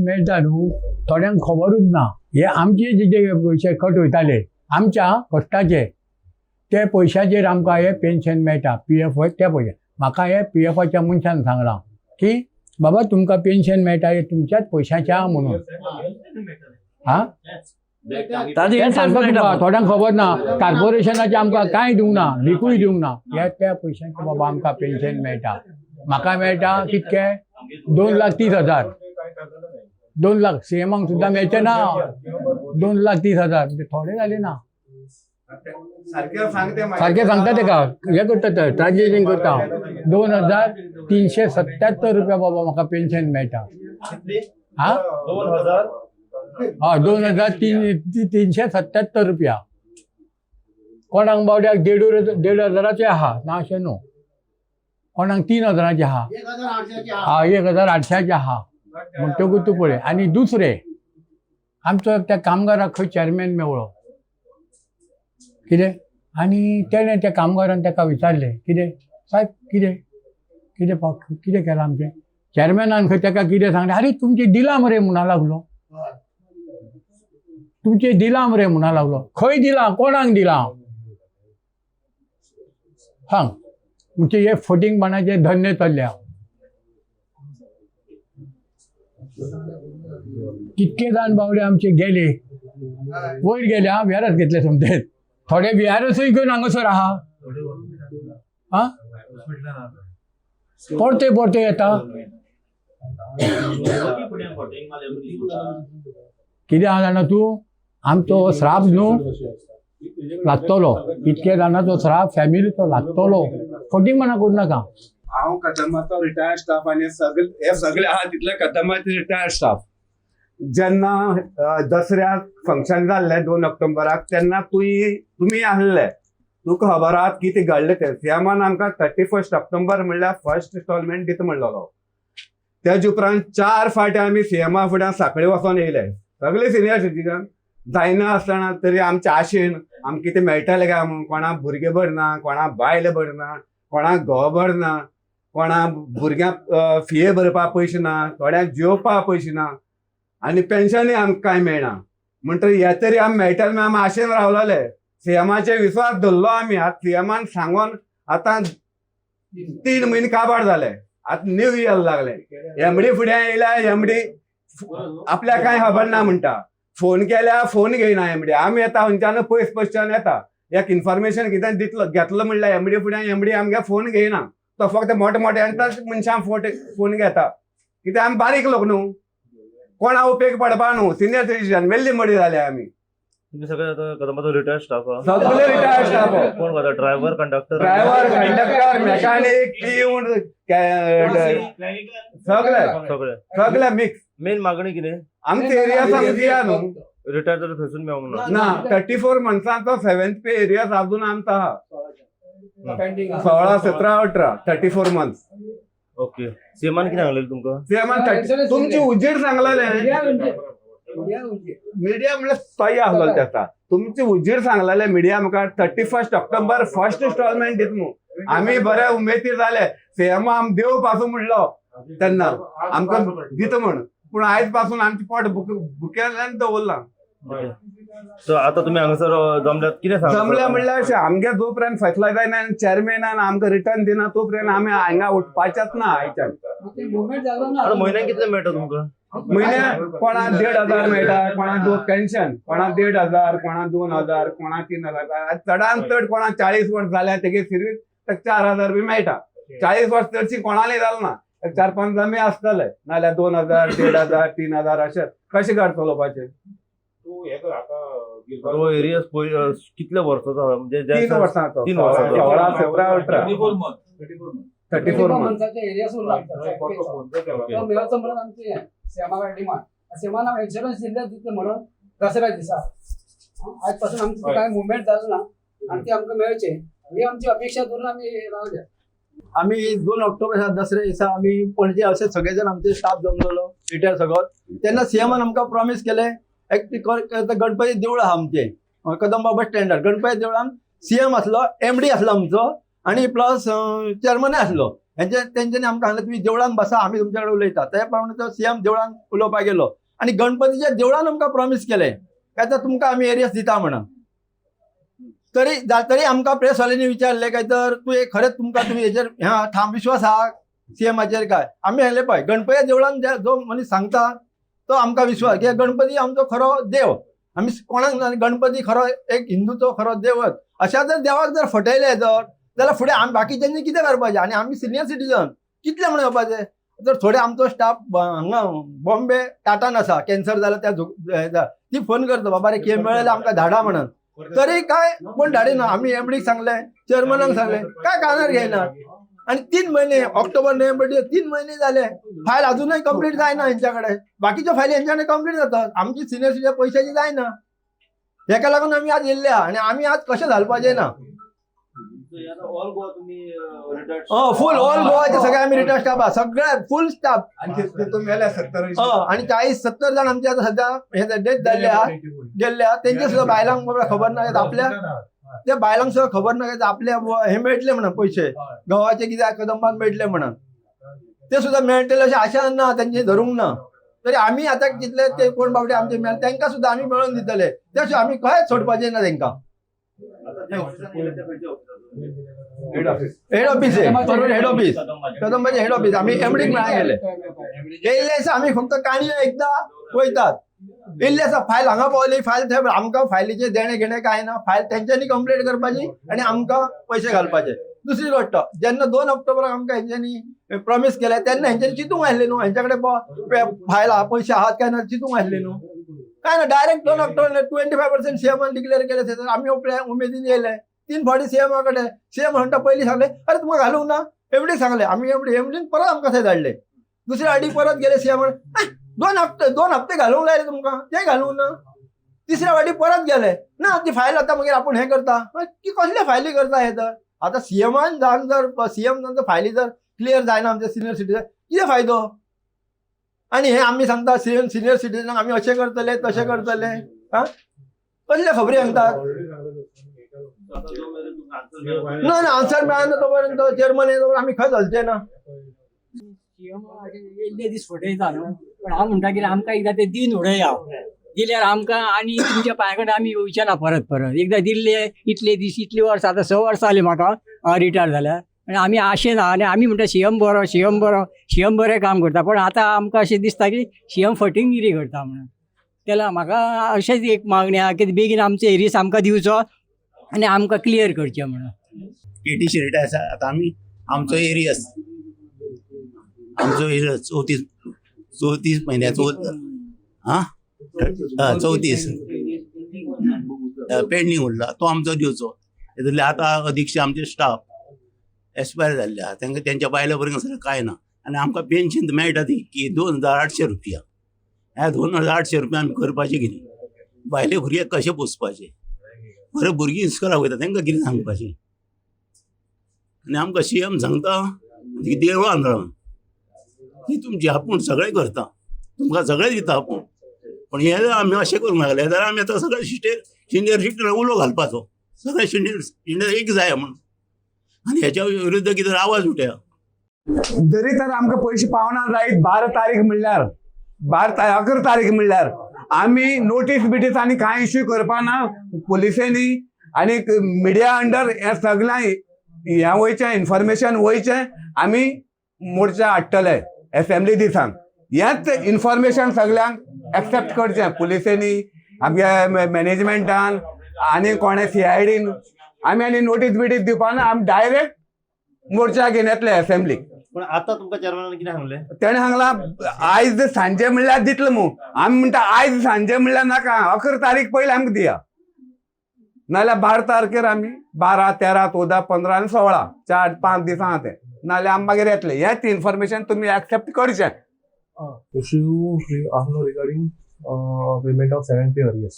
मेळटा न्हू थोड्यांक खबरूच ना हे आमचे जे पयशे कट वयताले आमच्या कश्टाचे ते पयशाचेर आमकां हे पेन्शन मेळटा PF त्या पयशे म्हाका हे PFच्या मनशान सांगलां की बाबा तुमकां पेन्शन मेळटा हे तुमच्याच पयशांचे आहा म्हणून हां थोड्यांक खबर ना कॉर्पोरेशनाचे आमकां कांय दिवंक ना लिकूय दिवंक ना हे त्या पयशांचे बाबा आमकां पेन्शन मेळटा म्हाका मेळटा कितके 2,30,000 2 लाख CMांक सुद्दां मेळचे ना 2,30,000 थोडे जाले ना सारखे सांगता तेका हे करता ट्रान्झॅक्शन करता 2,377 रुपया बाबा म्हाका पेन्शन मेळटा हां 2,377 रुपया कोणाक बावड्याक 1,500 आहा ना अशें न्हू कोणाक 3,000 आहा 1,800 आहा म्हणटकूच तूं पळय आनी दुसरे आमचो त्या कामगाराक खंय चॅरमॅन मेवळो कितें आनी तेणें त्या कामगारान ताका विचारलें कितें साहेब कितें केलां आमचें चॅरमॅनान खंय ताका कितें सांगलें आरे तुमचें दिलां मरे म्हणा लागलो तुमचें दिलां मरे म्हणा लागलो खंय दिलां कोणाक दिलां सांग म्हणजे हे फटींगपणाचे धन्य चल्ल्या कितके जाण बावडे आमचे गेले वयर गेले हां विहारात घेतले समजे थोडे विहारसूय घेवन हांगासर आहा हां परते येता कितें आहा जाणा तूं आमचो श्राप न्हू लागतलो इतके जाणांचो श्राप फॅमिलीचो लागतलो फटींगपणा करूं नाका हांव कदमाचो रिटायर्ड स्टाफ आनी हे सगळे आहा तितले कदमाचे रिटायर्ड स्टाफ जेन्ना दसऱ्याक फंक्शन जाल्लें 2 ऑक्टोबराक तेन्ना तुमी आहले तुका खबर आहा कितें घडलें तें सीएमान आमकां 31 ऑक्टोबर म्हणल्यार फर्स्ट इन्स्टॉलमेंट दिता म्हणलेलो तेज उपरांत 4 फावटी आमी सीएमा फुड्यान सांखळे वचोन येयले सगळे सिनियर सिटीजन जायना आसतना तरी आमच्या आशेन आमकां कितें मेळटलें काय म्हणून कोणाक भुरगे भरना कोणाक बायल भरना कोणाक घोव भरना कोणाक भुरग्यांक फी भरपाक पयशे ना थोड्यांक जेवपाक पयशे ना आनी पेन्शनूय आमकां कांय मेळना म्हणटकीर हे तरी आमी मेळटले म्हूण आमी आशेन रावलेले सीएमाचेर विश्वास धरलो आमी आतां सीएमान सांगोन आतां 3 म्हयने काबार जाले आतां न्यू इयर लागले एमडी फुडें येयल्या एमडी आपल्याक कांय खबर ना म्हणटा फोन केल्यार फोन घेयना एमडी आमी येता खंयच्यान पयसच्यान येता एक इन्फॉर्मेशन कितें घेतलो म्हणल्यार एमडी फुडें एमडी आमगे फोन घेयना तो फक्त मोठ्याच मनशांक फोन घेता कित्याक आमी बारीक लोक न्हू कोणा उपेग पडपा न्हू सिनियर सिटीजन वेल्ली मडी जाले आमी तुम्ही सगळे कदमाचो रिटायर्ड स्टाफ सगळे रिटायर्ड स्टाफ कोण करता ड्रायव्हर कंडक्टर मेकॅनिक पिऊन सगळे मिक्स मेन मागणी कितें आमच्या एरिया दिया न्हू रिटायर जाल्यार थंयसून मेळोंक ना 34 मंथ्सांचो 7th पे एरिया अजून आमचा आहा 16, 17, 18 34 मंथ्स ओके सीएमान कितें सांगलेलें तुमकां सीएमान तुमची उजेड सांगलेले मिडिया म्हणल्यार सही आसलो त्याचा तुमची उजेड सांगलेले मिडिया म्हाका 31 ऑक्टोबर फर्स्ट इन्स्टॉलमेंट दिता म्हणून आमी बरे उमेदीर जाले सीएमा आम देव पासून म्हणलो तेन्ना आमकां दिता म्हण पूण आयज पासून आमचे पोट बुकेल्यान दवरला सो आतां तुमी हांगासर जमल्यात कितें सांगता जमल्या म्हणल्यार अशें आमगे जो पर्यंत फैसला जायना आनी चॅरमॅनान आमकां रिटर्न दिना तो पर्यंत आमी हांगा उठपाचेच ना आयच्यान आतां म्हयन्याक कितले मेळटा तुमकां म्हयन्याक कोणाक 1,500 मेळटा कोणाक पेन्शन कोणाक 1,500 कोणाक 2,000 कोणाक 3,000 चडांत चड कोणाक 40 वर्स जाल्या तेगे सिरीज 4,000 बी मेळटा 40 वर्स चडशी कोणालय जालें ना 4-5 जमी आसतले नाल्यार 2,000 1,500 3,000 अशें कशें घर चलोवपाचें तो एरिया कितले वर्साचो म्हणजे 3 वर्सांचो 16, 17, 18 34 मंथ्स म्हणून दसऱ्या दिसा आज पासून आमचं काय मुवमेंट जालो ना आणि ते आमकां मेळचे ही आमची अपेक्षा करून आमी रावल्या आम्ही 2 ऑक्टोबर दसऱ्या दिसा आम्ही पणजे असे सगळेजण आमचे स्टाफ जमलेलो रिटायर सगळो तेन्ना सीएमान आमकां प्रॉमिस केले एक गणपती देवूळ आहा आमचे कदंबा बस स्टँडार गणपती देवळान सीएम आसलो एमडी आसलो आमचो आणि प्लस चेअरमन आसलो तेंच्यांनी आमकां सांगलें तुम्ही देवळान बसा आमी तुमच्या कडेन उलयता त्या प्रमाणे तो सीएम देवळान उलोवपाक गेलो आणि गणपतीच्या देवळान आमकां प्रॉमिस केलें काय तर तुमकां आमी एरियस दिता म्हणून तरी आमकां प्रेस वाल्यांनी विचारलें काय तर तुवें खरेंच तुमकां तुमी हेजेर ठाम विश्वास आहा सीएमाचेर काय आमी सांगलें पळय गणपतीच्या देवळान जो मनीस सांगता तो आमकां विश्वास कित्याक गणपती आमचो खरो देव आमी कोणाक गणपती खरो एक हिंदूचो खरो देवच अशा जर देवाक जर फटयले जाल्यार फुडें आमी बाकीच्यांनी कितें करपाचें आनी आमी सिनियर सिटीजन कितले म्हणून येवपाचें तर थोडे आमचो स्टाफ हांगा बॉम्बे टाटान आसा कॅन्सर जाला त्या ती फोन करता बाबा रे कितें मेळ्ळें आमकां धाडा म्हणून तरी काय कोण धाडिना आमी एमडीक सांगलें चेअरमनाक सांगलें काय कानार घेयना आणि 3 महिने ऑक्टोबर नोव्हेंबर 3 महिने झाले फायल अजूनही कंप्लीट जायना यांच्याकडे बाकीच्या फायली यांच्याकडे कंप्लीट जातात आमची सिनियर सिटीजन पैशाची जायना हेका लागून आमी आज येयल्ले आणि आमी आज कशें घालपाचें ना फुल ऑल गोवाचे सगळे आमी रिटायर स्टाफ आहा सगळे फुल स्टाफ आणि तितून गेल्या 70 आणि 40-70 जण आमचे आता सध्या हे डेथ जाल्ले आहा गेल्ले आहा तेंचे सुद्धा बायलांक बाबा खबर ना आपल्या त्या बायलांक सुद्धा खबर ना आपल्या हे मेळटले म्हणून पैसे गव्हाचे कितें कदंबात मेळटले म्हणून ते सुद्धा मेळटले अशें आशा ना तेंचे धरूंक ना तरी आमी आतां कितले ते कोण बाबडे आमचे मेळ तांकां सुद्धा आमी मेळोवन दितले त्या शिवाय आमी खंयच सोडपाचें ना तांकां हेड ऑफिस आहे बरोबर हेड ऑफिस कदंबाचे हेड ऑफिस आमी एमडीक मेळा गेले येयल्ले आसा आमी फक्त काणयो एकदां वयतात येयल्ले आसा फायल हांगा पावली फायल थंय आमकां फायलीचे देणे घेणे काय ना फायल तेंच्यांनी कंप्लीट करपाची आनी आमकां पयशे घालपाचे दुसरी गोष्ट जेन्ना 2 ऑक्टोबराक आमकां हेंच्यांनी प्रॉमिस केले तेन्ना हेंच्यांनी चिंतूंक आसलें न्हू हेंच्या कडेन फायल आहा पयशे आहात काय ना चिंतूंक आसलें न्हू काय ना डायरेक्ट 2 ऑक्टोबर 25% सीएमान डिक्लेअर केले तर आमी उमेदीन येयले 3 फावटी सीएमा कडेन सीएम म्हणटा पयलीं सांगलें अरे तुमकां घालूंक ना एमडीक सांगलें आमी एमडीन परत आमकां थंय धाडले दुसऱ्या फावटी परत गेले सीएम 2 हप्ते घालूंक लायले तुमकां ते घालूंक ना तिसऱ्या फावटी परत गेले ना ती फायल आतां मागीर आपूण हें करता की कसले फायली करता हे तर आतां सीएमान जावन जर सीएम जावन जर फायली जर क्लियर जायना आमचे सिनियर सिटीजन कितें फायदो आणि हे आमी सांगता सिनियर सिटीजनाक आमी अशें करतले तशें करतले कसले खबरी सांगतात ना आन्सर मेळना तो पर्यंत चेअरमन येतो आमी खंय चलचे ना येयल्ले दीस फटयता न्हू पण हांव म्हणटा कितें आमकां एकदां ते दिन उडया दिल्यार आमकां आनी तुमच्या पांया कडेन आमी वयचे ना परत एकदां दिल्ले इतले दीस इतली वर्सां आतां 6 वर्सां जालीं म्हाका रिटायर जाल्यार आनी आमी आशें ना आनी आमी म्हणटा सीएम बरें काम करता पण आतां आमकां अशें दिसता की सीएम फटिंगगिरी करता म्हणून तेला म्हाका अशेंच एक मागणी आहा की बेगीन आमचो एरियस आमकां दिवचो आनी आमकां क्लियर करचें म्हणून केटीसी रिटायर आसा आतां आमी आमचो एरियस 34 म्हयन्याचो 34 पेंडींग उरला तो आमचो दिवचो तातूंतले आतां अध्यक्ष आमचे स्टाफ एक्सपायर जाल्ले आहा तांकां तेंच्या बायल्या भुरग्यांक सगळें कांय ना आनी आमकां पेन्शन मेळटा ती की 2800 रुपया ह्या 2800 रुपया आमी करपाचें कितें बायले भुरगे कशें पोसपाचे बरें भुरगीं इस्कॉलाक वयता तांकां कितें सांगपाचें आनी आमकां सीएम सांगता देवळान रावन की तुमची आपूण सगळें करता तुमकां सगळें दिता आपूण पण हे जर आमी अशें करूंक लागले जाल्यार आमी आतां सगळे सिनियर सिटीजन उलो घालपाचो सगळे सिनियर एक जाय म्हण आनी हेच्या विरुद्ध कितें आवाज उठया जरी तर आमकां पयशे पावना जायत 12 तारीख म्हणल्यार 11 तारीख म्हणल्यार आमी नोटीस बिटीस आनी कांय इश्यू करपाना पुलिसांनी आनी मिडिया अंडर हे सगळ्यां ह्या वयचें इन्फॉर्मेशन वयचें आमी मोर्चा हाडटले असेंब्ली दिसांक हेंच इन्फॉर्मेशन सगळ्यांक एक्सेप्ट करचें पुलिसांनी आमच्या मॅनेजमेंटान आनी कोणे CIDन आमी आनी नोटीस बिटीस दिवपाना आमी डायरेक्ट मोर्चा घेवन येतले असेंब्लीक पण आता तुमकां चेअरमॅनान कितें सांगलें तेणें सांगलां आयज सांजे म्हणल्यार दितलो मू आमी म्हणटा आयज सांजे म्हणल्यार नाका 11 तारीख पयलीं आमकां दिया नाल्यार 12 तारखेर आमी 12, 13, 14, 15 आनी 16 4-5 दिसां आहा ते नाल्यार आमी मागीर येतले हेंच इन्फॉर्मेशन तुमी एक्सेप्ट करचें issue regarding payment of 7 pay arrears.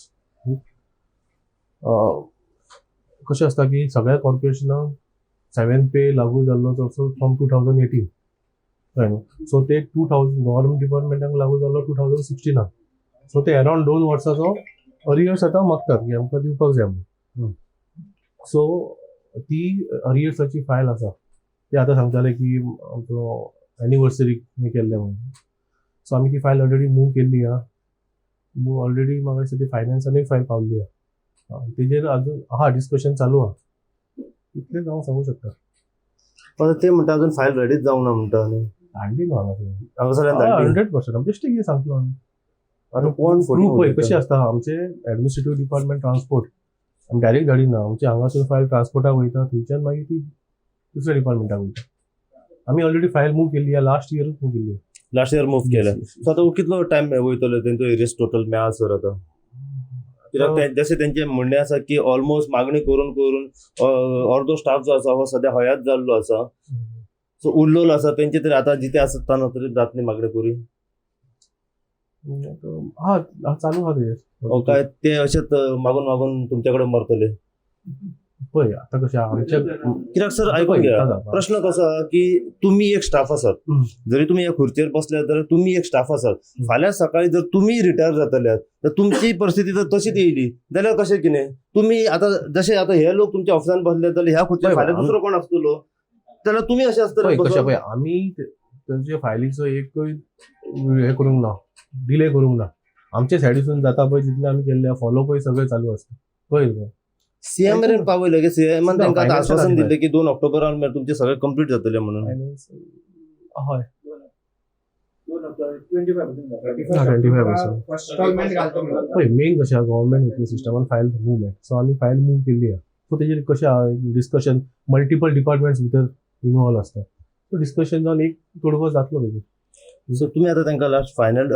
कशें आसता की सगळ्या कॉर्पोरेशनाक 7 पे लागू जाल्लो चडसो फ्रॉम 2018 कळ्ळें सो ते 2000 गव्हर्मेंट डिपार्टमेंटाक लागू जाल्लो 2016 सो ते अरावंड 2 वर्साचो अरियर्स आतां मागतात की आमकां दिवपाक जाय म्हणून सो ती अरियर्साची फायल आसा ते आतां सांगताले की आमचो एनिवर्सरी हे केल्ले म्हणून. सो आमी ती फायल ऑलरेडी मूव केल्ली आहा. मूव ऑलरेडी म्हाका दिसता ती फायनान्सानूय फायल पावल्ली आहा. तेजेर अजून आहा डिस्कशन चालू आहा. इतलें हांव सांगूं शकता. पण ते म्हणटा अजून फायल रेडीच जावंक ना म्हणटा आनी धाडली न्हू हांगासरल्यान धाडली. 100% आमचे कितें सांगतलो आमी. आनी कोण प्रूफ पळय कशें आसता आमचे एडमिनिस्ट्रेटिव्ह डिपार्टमेंट ट्रान्सपोर्ट आमी डायरेक्ट धाडिना. आमची हांगासून फायल ट्रान्सपोर्टाक वयता थंयच्यान मागीर ती दुसऱ्या डिपार्टमेंटाक वयता. आमी ऑलरेडी फायल मूव केल्ली आहा. लास्ट इयरूच मूव केल्ली. लास्ट इयर मूव केलें. सो आतां कितलो टायम वयतलो तेंचो एरियस टोटल मेळा सर आतां? कित्याक जशें तेंचें म्हणणें आसा की ऑलमोस्ट मागणी करून करून अर्दो स्टाफ जो आसा हो सद्या हयात जाल्लो आसा. सो उरलेलो आसा तेंचे तरी आतां जितें आसतना तरी जात न्ही मागणी करी. हा चालू आहा तेजेर. काय ते अशेंच मागून मागून तुमचे कडेन मरतले? पळय आतां कशें आहा आमच्या कित्याक सर आयकून घ्या, प्रश्न कसो आहा की तुमी एक स्टाफ आसात. जरी तुमी ह्या खुर्चेर बसल्यात जाल्यार तुमी एक स्टाफ आसात. फाल्यां सकाळी जर तुमी रिटायर जातल्यात तर तुमची परिस्थिती जर तशीच येयली जाल्यार कशें कितें? तुमी आतां जशें आतां हे लोक तुमच्या ऑफिसान बसल्यात जाल्यार ह्या खुर्चेर फाल्यां दुसरो कोण आसतलो जाल्यार तुमी अशें आसतले. कशें पळय आमी तेंचे फायलीचो एकूय हे करूंक ना, डिले करूंक ना. आमचे सायडीसून जाता पळय जितलें आमी केल्लें फॉलो पळय सगळें चालू आसता. पळय सीएम मेरेन पावयले की सीएमान तांकां आतां आश्वासन दिलें की 2 ऑक्टोबरान तुमचे सगळे कंप्लीट जातले म्हणून. हय 25%. पळय मेन कशें आहा गव्हर्मेंट सिस्टमान फायल मुवमेंट. सो आमी फायल मूव केल्ली आहा. सो तेजेर कशें आहा डिस्कशन मल्टिपल डिपार्टमेंट्स भितर इनवॉल्व आसता. सो डिस्कशन जावन एक तोडगो जातलो तेजेर. सो तुम्ही आता तांकां लास्ट फायनल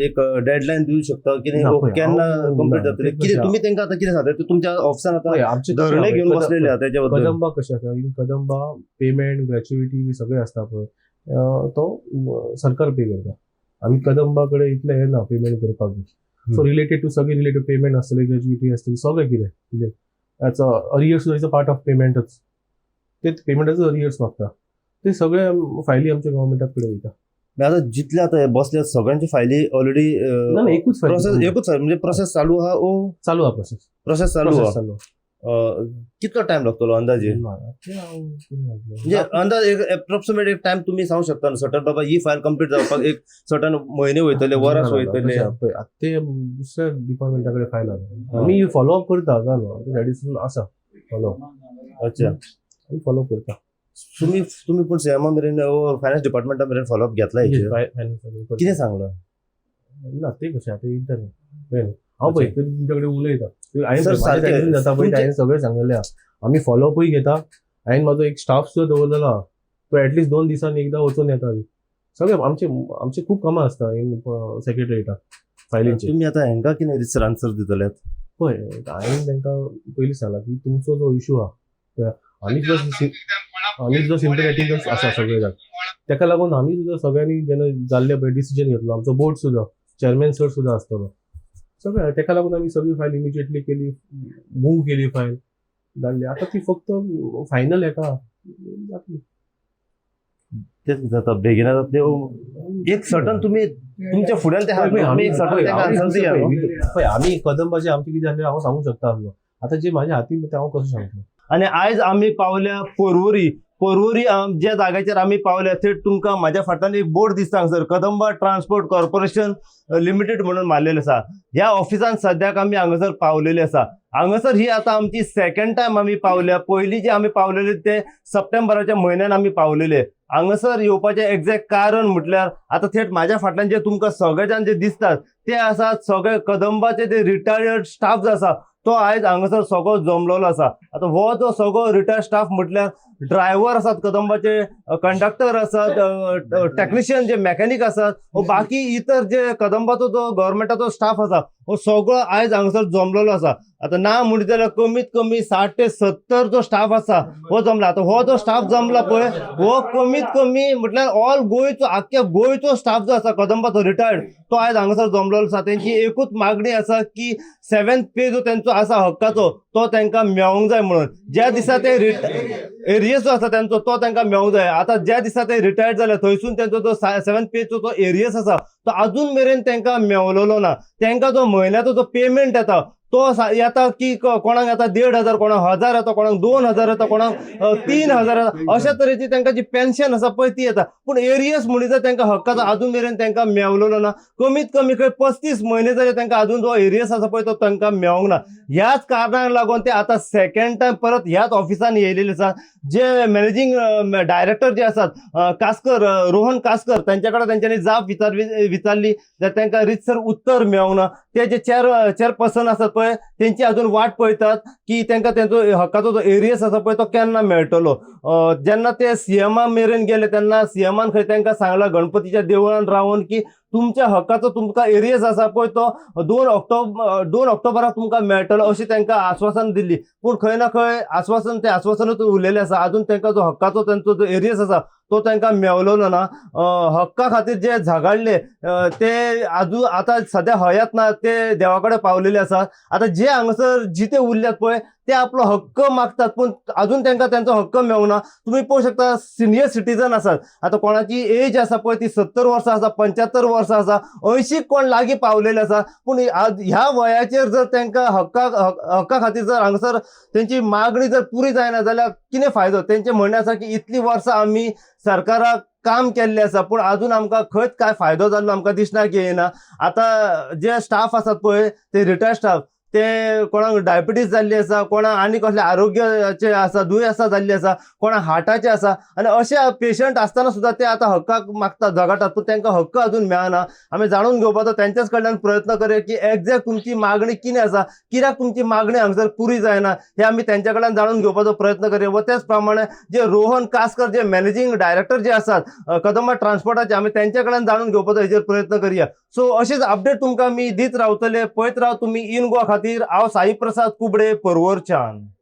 एक डेडलायन दिवं शकता की केन्ना कंप्लीट जातले? कितें तुमी तांकां आतां कितें सांगता तुमच्या ऑफिसान आतां आमचे धरणे घेवन बसलेले आहा त्याच्या बद्दल? कदंबा कशें आसा इन कदंबा पेमेंट ग्रॅच्युइटी सगळें आसता पळय तो सरकार पे करता. आमी कदंबा कडेन इतलें हें ना पेमेंट करपाक. सो रिलेटेड टू सगळे रिलेटेड पेमेंट आसतले ग्रॅच्युइटी आसतली सगळें कितें याचो arrears is a part of पेमेंटच. ते पेमेंटाचो अरियर्स मागता ते सगळे फायली आमच्या गव्हर्मेंटा कडेन वयता. आता जितले आता बसले सगळ्यांची फायली ऑलरेडी एकूच फायल म्हणजे प्रोसेस चालू आहा? चालू आहा प्रोसेस चालू आहा. कितलो टाइम लागतलो अंदाजे? म्हणजे अंदाज एक एप्रोक्सिमेट एक टाइम तुम्ही सांगू शकता ना सटन बाबा ही फायल कंप्लीट जावपाक एक सर्टन महिने वयतले वरास वयतले? ते दुसऱ्या डिपार्टमेंटा कडेन फायल आहा. आमी फॉलो अप करता जालो आसा फॉलो. अच्छा आमी फॉलो अप करता. तुम्ही पण सीएमा मेरेन फायनान्स डिपार्टमेंटा मेरेन फॉलोअप घेतला कितें सांगला ना ते कशें आतां इंटरनेट हांव पळय तुमच्या कडेन उलयता हांवें जाता पळय हांवें सगळें सांगलेलें आहा. आमी फॉलोअपूय घेता. हांवें म्हाजो एक स्टाफ सुद्दां दवरलेलो आहा तो एटलिस्ट 2 दिसांनी एकदां वचून येता. सगळे आमचे खूब कामां आसता सेक्रेटरीएटाक फायलींची. तुमी आतां हांकां कितें रिसर आन्सर दितल्यात? पळय हांवें तांकां पयलीं सांगलां की तुमचो जो इशू आहा आमी जो सिम्पथेटीक आसा सगळे जाण ताका लागून आमी सुद्दां सगळ्यांनी जेन्ना जाल्ले पळय डिसिजन घेतलो आमचो बोर्ड सुद्दां चेअरमॅन सर सुद्दां आसतलो सगळें ताका लागून आमी सगळी फायल इमिजिएटली केली मूव केली फायल धाडली. आतां ती फक्त फायनल येता जातली. तेच जाता बेगीन जाता एक सर्टन तुमी तुमच्या फुड्यान ते आमी एक सर्टन ताका आन्सर दिया. पळय आमी कदंबाचे आमचे कितें जालें हांव सांगूंक शकता आसलो. आतां जे म्हाज्या हातीन तें हांव कसो सांगतलो. आणि आयज आमी पावल्या पर्वरी ज्या जाग्याचेर आमी पावल्या थंय तुमकां म्हाज्या फाटल्यान एक बोर्ड दिसता हांगसर कदंबा ट्रान्सपोर्ट कॉर्पोरेशन लिमिटेड म्हणून मारलेलें आसा. ह्या ऑफिसान सद्याक आमी हांगासर पावलेले आसा. हांगासर ही आतां आमची सेकंड टायम आमी पावल्या. पयलीं जे आमी पावलेले ते सप्टेंबराच्या म्हयन्यान आमी पावलेले. हांगासर येवपाचें एक्झॅक्ट कारण म्हटल्यार आतां थेट म्हाज्या फाटल्यान जे तुमकां सगळे जाण जे दिसतात ते आसात सगळे कदंबाचे जे रिटायर्ड स्टाफ जो आसा तो आयज हांगासर सगळो जमलेलो आसा. आतां हो जो सगळो रिटायर्ड स्टाफ म्हटल्यार ड्रायव्हर आसात कदंबाचे, कंडक्टर आसात, टेक्निशियन जे मेकॅनिक आसात, बाकी इतर जे कदंबाचो जो गव्हर्मेंटाचो स्टाफ आसा हो सगळो आयज हांगासर जमलेलो आसा. आतां ना म्हणटा जाल्यार कमीत कमी 60 ते 70 जो स्टाफ आसा हो जमला. आतां हो जो स्टाफ जमला पळय हो कमीत कमी म्हटल्यार ऑल गोंयचो आख्ख्या गोंयचो स्टाफ जो आसा कदंबाचो रिटायर्ड तो आयज हांगासर जमलेलो आसा. तेंची एकूच मागणी आसा की 7th पे जो तेंचो आसा हक्काचो तो तांकां मेळोंक जाय म्हणून. ज्या दिसा ते एरियस जो आसा तेंचो तो तांकां मेळोंक जाय. आतां ज्या दिसा ते रिटायर्ड जाले थंयसून तेंचो जो 7th पेचो जो एरियस आसा तो अजून मेरेन तांकां मेळलेलो ना. तांकां जो म्हयन्याचो जो पेमेंट येता येता की कोणाक येता 1,500, कोणाक 1,000 येता, कोणाक 2,000 येता, कोणाक 3,000 येता, अशा तरेची तांकां जी पेन्शन आसा पळय ती येता. पूण एरियस म्हणून जर तांकां हक्काचो अजून मेरेन तांकां मेवलेलो ना. कमीत कमी खंय 35 म्हयने जाले तांकां अजून जो एरियस आसा पळय तो तांकां मेवंक ना. ह्याच कारणाक लागून ते आतां सेकंड टायम परत ह्याच ऑफिसान येयलेले आसा. जे मॅनेजिंग डायरेक्टर जे आसात कास्कर, रोहन कास्कर, त्यांच्या कडेन तेंच्यांनी जाप विचारली जाल्यार तांकां रितसर उत्तर मेळोंक ना. ते जे चेअरपर्सन आसात पळय तेंची अजून वाट पळयतात की तांकां तेंचो हक्काचो जो एरियस आसा पळय तो केन्ना मेळटलो. जेन्ना ते सीएमा मेरेन गेले तेन्ना सीएमान खंय तांकां सांगलां गणपतीच्या देवळान रावन की तुमच्या हक्काचो तुमकां एरियस आसा पळय तो 2 ऑक्टोबराक तुमकां मेळटलो अशी तांकां आश्वासन दिल्ली. पूण खंय ना खंय ते आश्वासनूच उरलेलें आसा. अजून तांकां जो हक्काचो तेंचो जो एरियस आसा तो तांकां मेवलेलो ना. हक्का खातीर जे झगडले ते आतां सध्या हयात ना, ते देवा कडेन पावलेले आसात. आतां जे हांगासर जिते उरल्यात पळय ते आपलो हक्क मागतात पूण अजून तांकां तेंचो हक्क मेवना. तुमी पळोवंक शकता सिनियर सिटीजन आसात. आतां कोणाची एज आसा पळय ती 70 वर्सां आसा, 75 वर्सां आसा, 80 कोण लागीं पावलेले आसा. पूण ह्या वयाचेर जर तांकां हक्का खातीर जर हांगासर तेंची मागणी जर पुरी जायना जाल्यार कितें फायदो. तेंचें म्हणणें आसा की इतलीं वर्सां आमी सरकाराक काम केल्लें आसा पूण अजून आमकां खंयच काय फायदो जाल्लो आमकां दिसना की येना. आतां जे स्टाफ आसात पळय ते रिटायर्ड स्टाफ ते कोणाक डायबिटीज जाल्ली आसा, कोणाक आनी कसले आरोग्याचे आसा, दुयेंसां जाल्ली आसा, कोणाक हार्टाचे आसा आनी अशे पेशंट आसतना सुद्दां ते आतां हक्काक मागतात, झगडटात पूण तांकां हक्क अजून मेळना. आमी जाणून घेवपाचो तेंच्याच कडल्यान प्रयत्न करया की एक्झॅक्ट तुमची मागणी कितें आसा, कित्याक तुमची मागणी हांगासर पुरी जायना हे आमी तेंच्या कडल्यान जाणून घेवपाचो प्रयत्न करया. व त्याच प्रमाणे जे रोहन कास्कर जे मॅनेजिंग डायरेक्टर जे आसात कदंबा ट्रान्सपोर्टाचे आमी तेंच्या कडल्यान जाणून घेवपाचो हेजेर प्रयत्न करया. सो अशेच अपडेट तुमकां मी दीत रावतले. पळयत राव तुमी इन गोवा खातीर. हांव साई प्रसाद कुबडे, पर्वरच्यान.